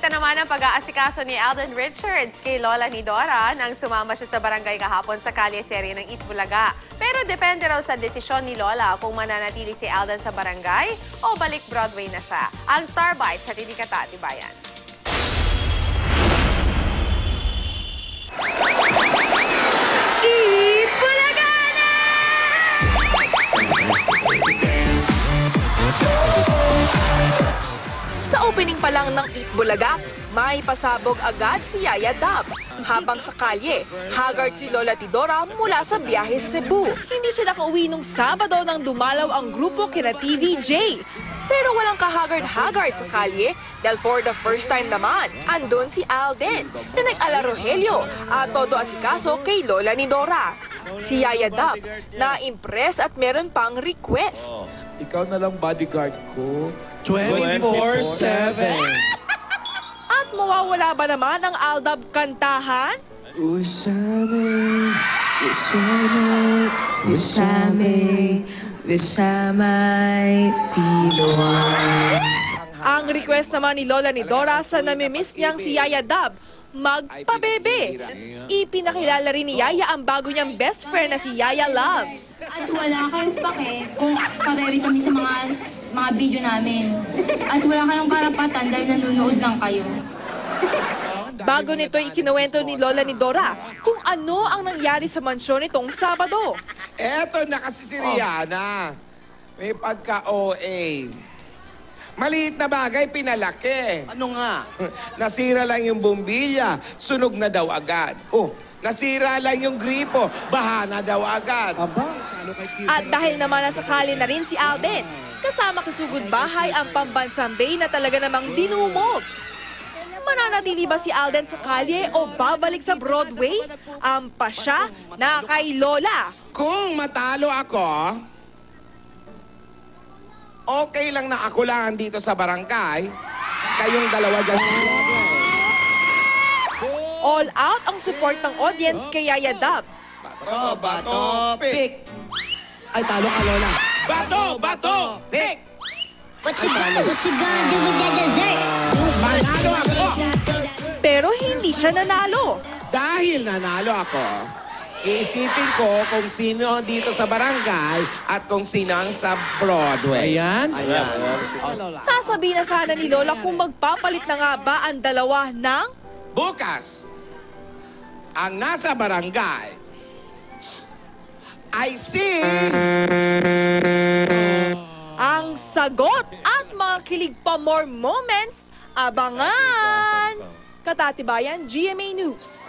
Nakita naman ang pag-aasikaso ni Alden Richards kay lola ni Dora nang sumama siya sa barangay kahapon sa kalye serye ng Itbulaga. Pero depende raw sa desisyon ni Lola kung mananatili si Alden sa barangay o balik Broadway na siya. Ang Star Bites sa Tinikata, Tibayan. Itbulaga na! Sa opening pa lang ng Itbulaga, may pasabog agad si Yaya Dab. Habang sa kalye, haggard si Lola Tidora mula sa biyahe sa Cebu. Hindi siya nakauwi nung Sabado nang dumalaw ang grupo kina TVJ. Pero walang kahagard-haggard sa kalye dahil for the first time naman, andun si Alden na nag-ala Rogelio at todo asikaso kay Lola ni Dora. Si Yaya Dab na-impress at meron pang request. Ikaw na lang bodyguard ko. 24/7. At mawawala ba naman ang Aldab kantahan? Usame, Wisamay, Piluan. Ang request naman ni Lola ni Dora sa namimiss niyang si Yaya Dab, magpabebe. Ipinakilala rin ni Yaya ang bago niyang best friend na si Yaya Loves. At wala kayong pake kung pabebe kami sa mga video namin. At wala kayong karapatan dahil nanonood lang kayo. Bago nito ikinuwento ni Lola ni Dora kung ano ang nangyari sa mansyon nitong Sabado. Eto na kasi si Rihanna. May pagka-OA. Maliit na bagay, pinalaki. Ano nga? Nasira lang yung bombilya, sunog na daw agad. Oh, nasira lang yung gripo, baha na daw agad. At dahil naman nasakali na rin si Alden, kasama sa sugod bahay ang pambansang bay na talaga namang dinumog. Mananatili ba si Alden sa kalye o babalik sa Broadway? Ang pasya na kay Lola. Kung matalo ako, okay lang na ako lang dito sa barangay. Kayong dalawa dyan. All out ang support ng audience kay Yaya Dab. Bato, pick. Ay, talo ka, Lola. Bato, pick. What you gonna do with that dessert? Manalo ako. Pero hindi siya nanalo. Dahil nanalo ako, iisipin ko kung sino dito sa barangay at kung sino ang sa Broadway. Ayan. Sasabihin na sana ni Lola kung magpapalit na nga ba ang dalawa ng... Bukas, ang nasa barangay ay si... Ang sagot at mga kilig pa more moments, abangan! Katatibayan, GMA News.